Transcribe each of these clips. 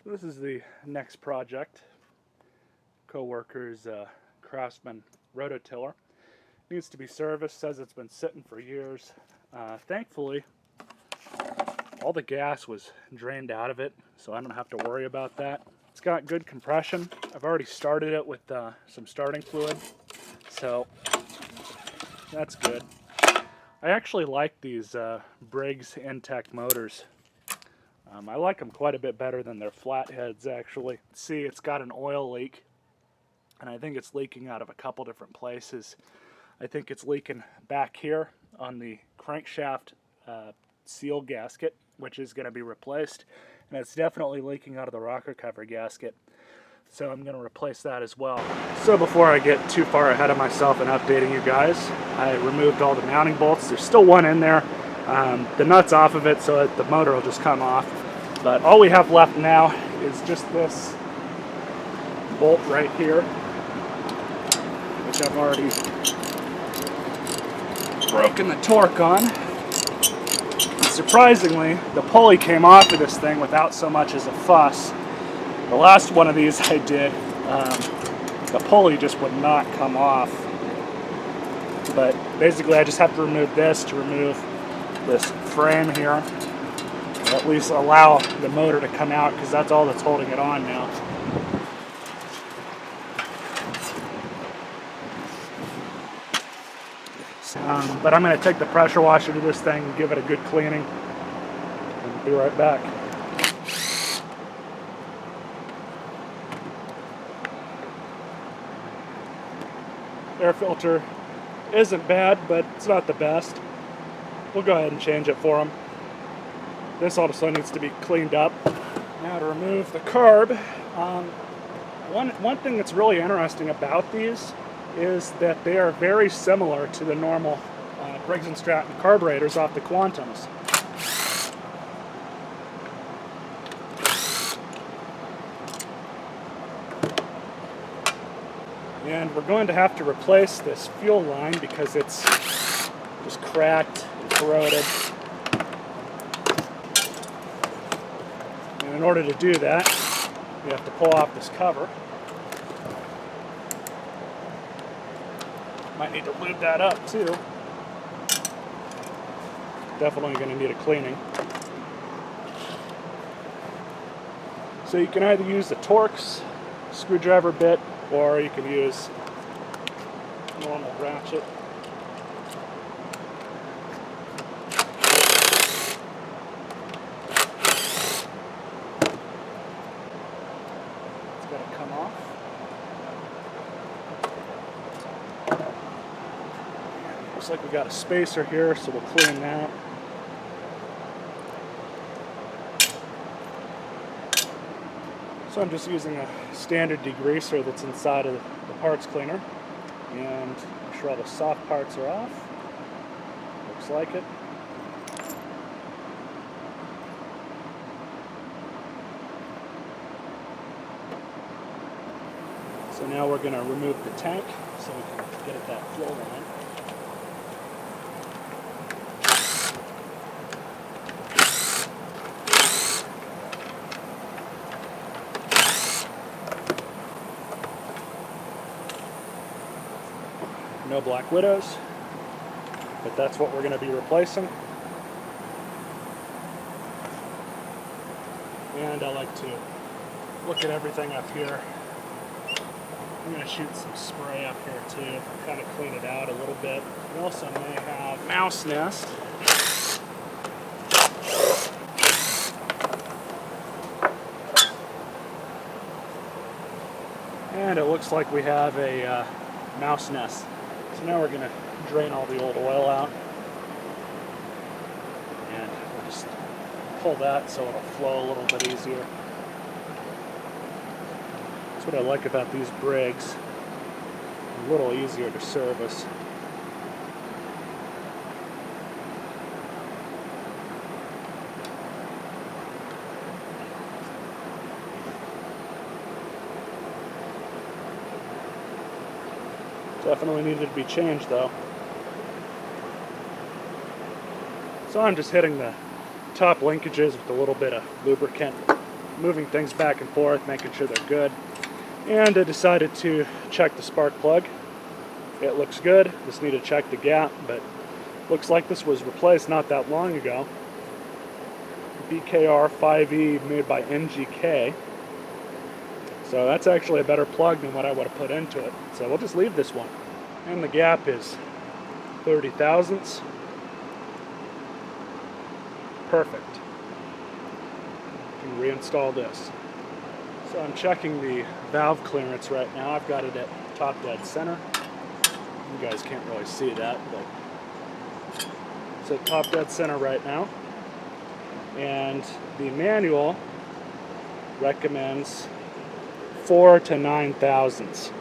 This is the next project. Coworker's Craftsman Rototiller. Needs to be serviced, says it's been sitting for years. Thankfully, all the gas was drained out of it, so I don't have to worry about that. It's got good compression. I've already started it with some starting fluid, so that's good. I actually like these Briggs Intek motors. I like them quite a bit better than their flatheads, actually. See, it's got an oil leak, and I think it's leaking out of a couple different places. I think it's leaking back here on the crankshaft seal gasket, which is going to be replaced, and it's definitely leaking out of the rocker cover gasket. So I'm going to replace that as well. So before I get too far ahead of myself and updating you guys, I removed all the mounting bolts. There's still one in there. The nut's off of it, so the motor will just come off. But all we have left now is just this bolt right here, which I've already broken the torque on. And surprisingly, the pulley came off of this thing without so much as a fuss. The last one of these I did, the pulley just would not come off. But basically I just have to remove this to remove this frame here. At least allow the motor to come out, because that's all that's holding it on now. But I'm going to take the pressure washer to this thing and give it a good cleaning. And be right back. Air filter isn't bad, but it's not the best. We'll go ahead and change it for them. This also needs to be cleaned up. Now to remove the carb. One thing that's really interesting about these is that they are very similar to the normal Briggs & Stratton carburetors off the Quantums. And we're going to have to replace this fuel line because it's just cracked and corroded. And in order to do that, we have to pull off this cover. Might need to lube that up too. Definitely going to need a cleaning. So you can either use the Torx screwdriver bit, or you can use a normal ratchet. It's got to come off. Looks like we got a spacer here, so we'll clean that. So I'm just using a standard degreaser that's inside of the parts cleaner, and make sure all the soft parts are off. Looks like it. So now we're going to remove the tank so we can get at that fuel line. No Black Widows, but that's what we're going to be replacing. And I like to look at everything up here. I'm going to shoot some spray up here too, kind of clean it out a little bit. We also may have mouse nest. And it looks like we have a mouse nest. So now we're going to drain all the old oil out, and we'll just pull that so it'll flow a little bit easier. That's what I like about these Briggs. A little easier to service. Definitely needed to be changed though. So I'm just hitting the top linkages with a little bit of lubricant. moving things back and forth, making sure they're good. And I decided to check the spark plug. It looks good. Just need to check the gap, but looks like this was replaced not that long ago. BKR 5E made by NGK. So that's actually a better plug than what I would have put into it. So we'll just leave this one. And the gap is 30 thousandths. Perfect. Can reinstall this. So I'm checking the valve clearance right now. I've got it at top dead center. You guys can't really see that, but it's at top dead center right now. And the manual recommends 4 to 9 thousandths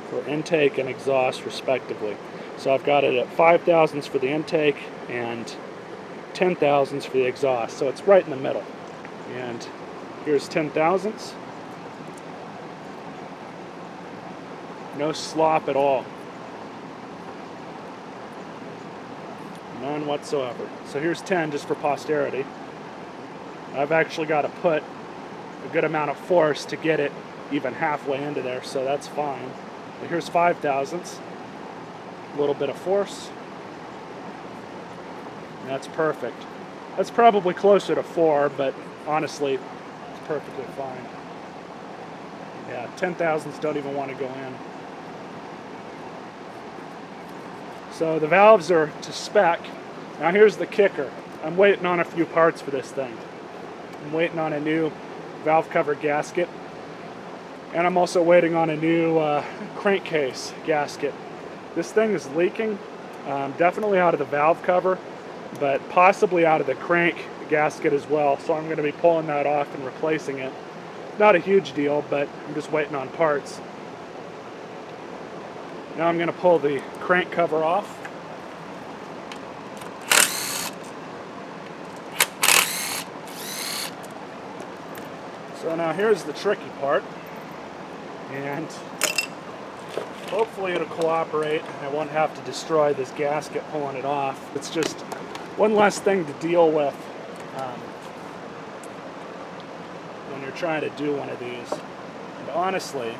for intake and exhaust respectively. So I've got it at 5 thousandths for the intake and 10 thousandths for the exhaust. So it's right in the middle. And here's 10 thousandths. No slop at all. None whatsoever. So here's 10 just for posterity. I've actually got to put a good amount of force to get it even halfway into there, so that's fine. But here's 5 thousandths. A little bit of force. And that's perfect. That's probably closer to 4, but honestly, it's perfectly fine. Yeah, 10 thousandths don't even want to go in. So the valves are to spec. Now here's the kicker. I'm waiting on a few parts for this thing. I'm waiting on a new valve cover gasket, and I'm also waiting on a new crankcase gasket. This thing is leaking, definitely out of the valve cover, but possibly out of the crank gasket as well, so I'm going to be pulling that off and replacing it. Not a huge deal, but I'm just waiting on parts. Now I'm going to pull the crank cover off. So now here's the tricky part, and hopefully it'll cooperate. I won't have to destroy this gasket pulling it off. It's just one less thing to deal with when you're trying to do one of these. And honestly,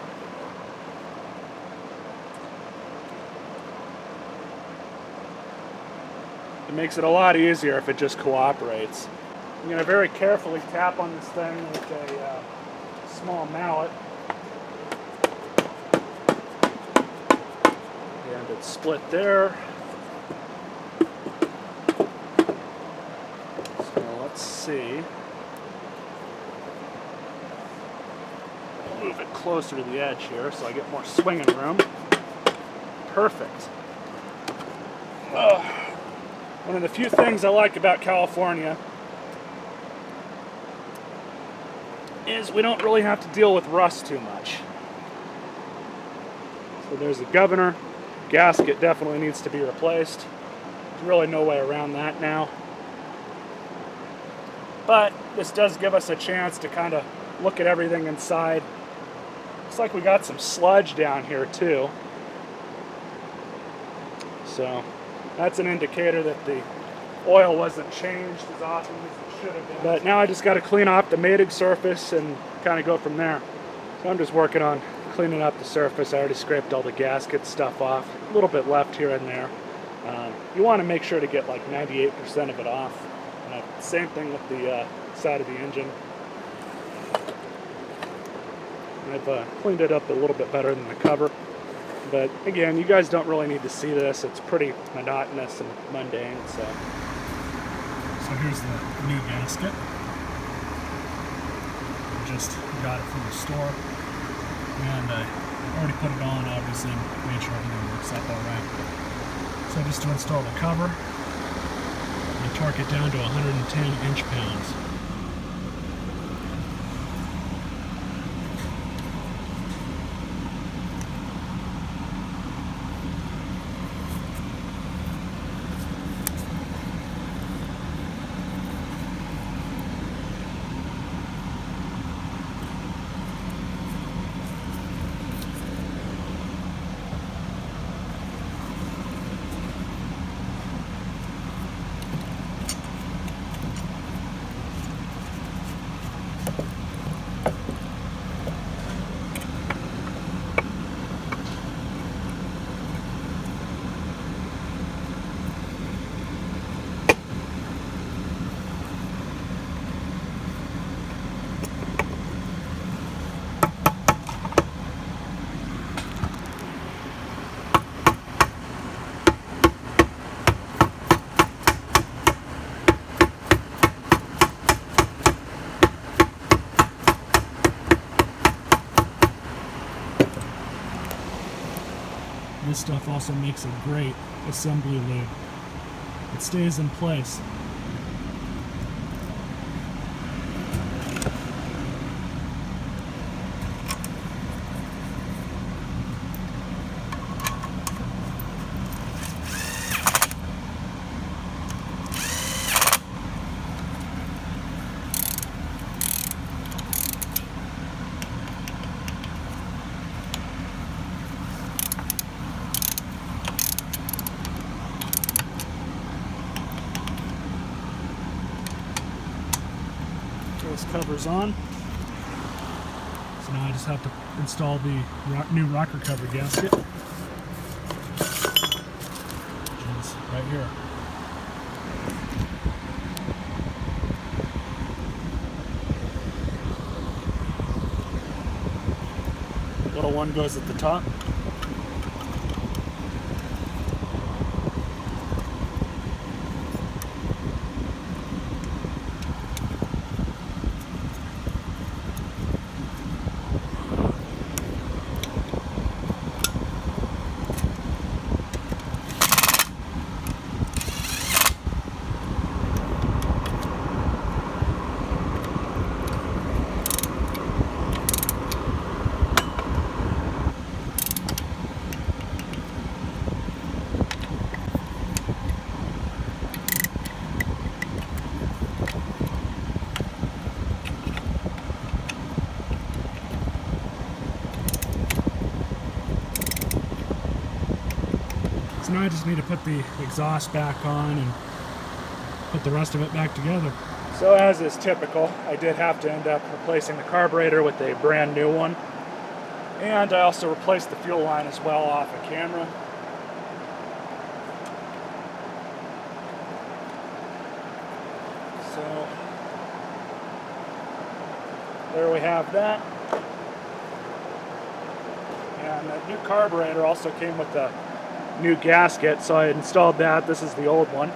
it makes it a lot easier if it just cooperates. I'm going to very carefully tap on this thing with a small mallet. And it's split there. So let's see. Move it closer to the edge here so I get more swinging room. Perfect. One of the few things I like about California is we don't really have to deal with rust too much. So there's the governor. Gasket definitely needs to be replaced. There's really no way around that now. But this does give us a chance to kind of look at everything inside. Looks like we got some sludge down here too. So that's an indicator that the oil wasn't changed as often as it should have been. But now I just got to clean off the mating surface and kind of go from there. So I'm just working on cleaning up the surface. I already scraped all the gasket stuff off. A little bit left here and there. You want to make sure to get like 98% of it off. Same thing with the side of the engine. I've cleaned it up a little bit better than the cover. But again, you guys don't really need to see this. It's pretty monotonous and mundane. So here's the new gasket. I just got it from the store, and I already put it on, obviously, made sure everything works up all right. So just to install the cover, and torque it down to 110 inch-pounds. This stuff also makes a great assembly lid. It stays in place. This cover's on. So now I just have to install the new rocker cover gasket, which is right here. Little one goes at the top. So now I just need to put the exhaust back on and put the rest of it back together. So as is typical, I did have to end up replacing the carburetor with a brand new one. And I also replaced the fuel line as well off of camera. So there we have that. And the new carburetor also came with the new gasket, so I installed that. This is the old one.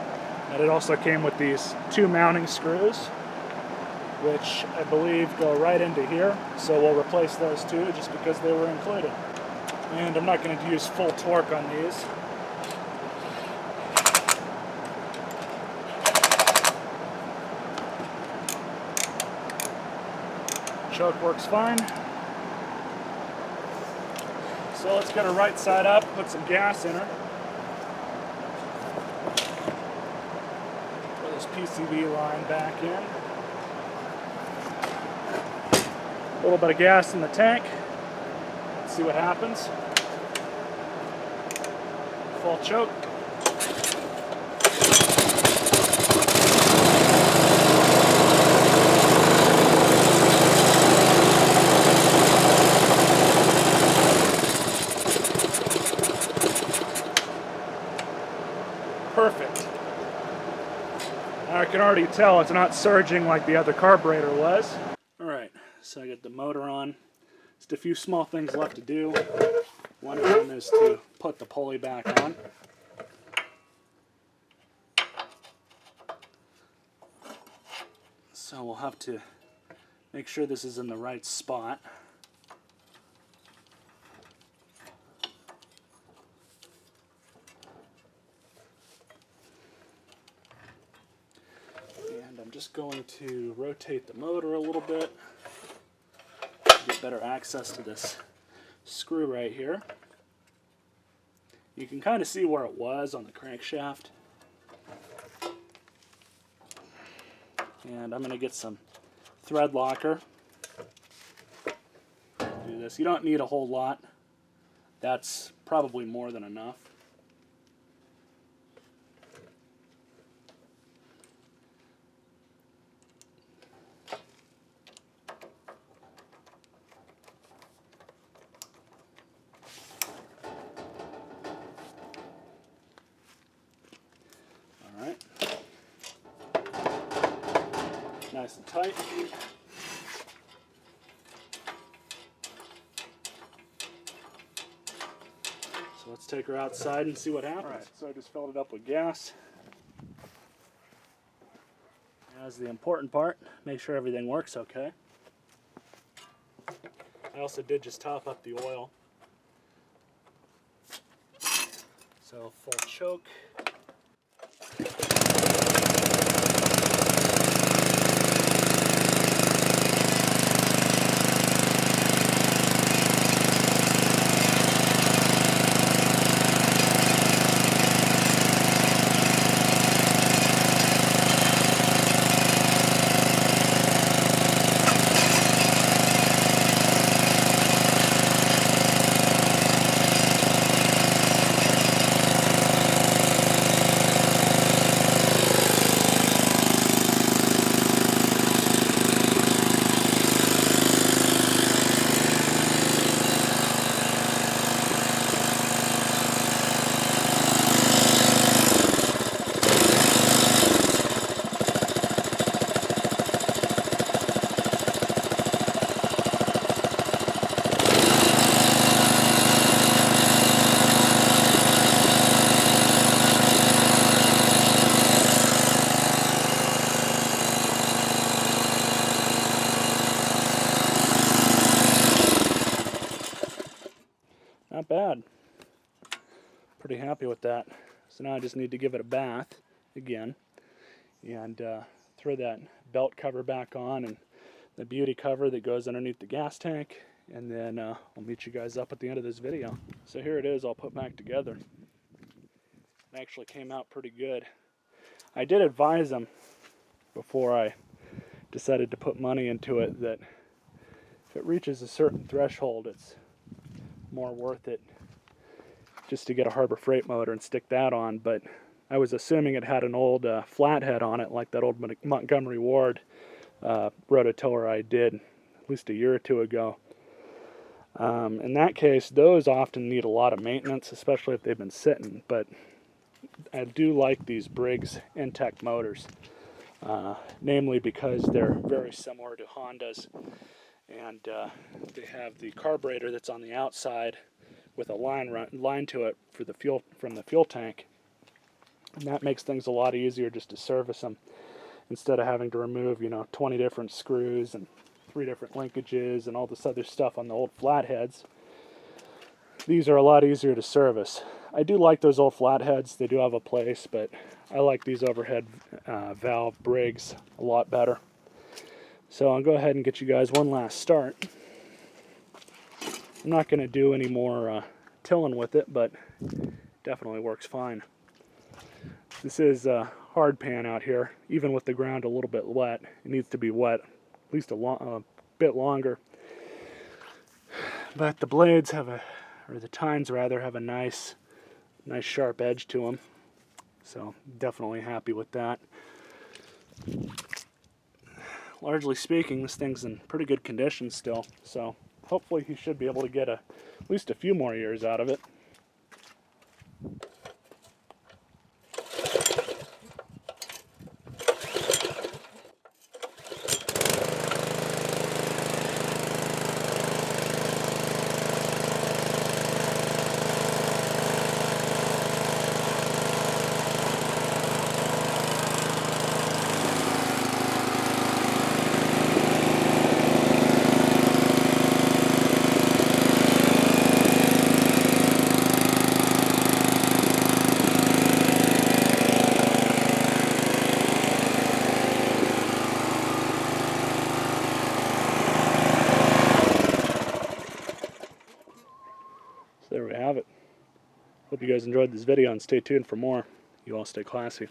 And it also came with these two mounting screws, which I believe go right into here. So we'll replace those two just because they were included. And I'm not going to use full torque on these. Choke works fine. So let's get her right side up, put some gas in her. Put this PCV line back in. A little bit of gas in the tank. Let's see what happens. Full choke. Perfect. I can already tell it's not surging like the other carburetor was. Alright, so I got the motor on. Just a few small things left to do. One of them is to put the pulley back on. So we'll have to make sure this is in the right spot. I'm just going to rotate the motor a little bit to get better access to this screw right here. You can kind of see where it was on the crankshaft. And I'm going to get some thread locker. Do this. You don't need a whole lot. That's probably more than enough. Nice and tight. So let's take her outside and see what happens. Alright, so I just filled it up with gas. That's the important part. Make sure everything works okay. I also did just top up the oil. So full choke. Not bad. Pretty happy with that. So now I just need to give it a bath again and throw that belt cover back on and the beauty cover that goes underneath the gas tank, and then I'll meet you guys up at the end of this video. So here it is all put back together. It actually came out pretty good. I did advise them before I decided to put money into it that if it reaches a certain threshold, it's more worth it just to get a Harbor Freight motor and stick that on. But I was assuming it had an old flathead on it, like that old Montgomery Ward rototiller I did at least a year or two ago. In that case, those often need a lot of maintenance, especially if they've been sitting. But I do like these Briggs Intek motors, namely because they're very similar to Honda's. And they have the carburetor that's on the outside with a line to it for the fuel from the fuel tank, and that makes things a lot easier just to service them instead of having to remove 20 different screws and 3 different linkages and all this other stuff on the old flatheads. These are a lot easier to service. I do like those old flatheads; they do have a place, but I like these overhead valve Briggs a lot better. So I'll go ahead and get you guys one last start. I'm not going to do any more tilling with it, but definitely works fine. This is hard pan out here, even with the ground a little bit wet. It needs to be wet at least a bit longer. But the blades have or the tines rather, have a nice sharp edge to them. So definitely happy with that. Largely speaking, this thing's in pretty good condition still, so hopefully he should be able to get at least a few more years out of it. So there we have it. Hope you guys enjoyed this video and stay tuned for more. You all stay classy.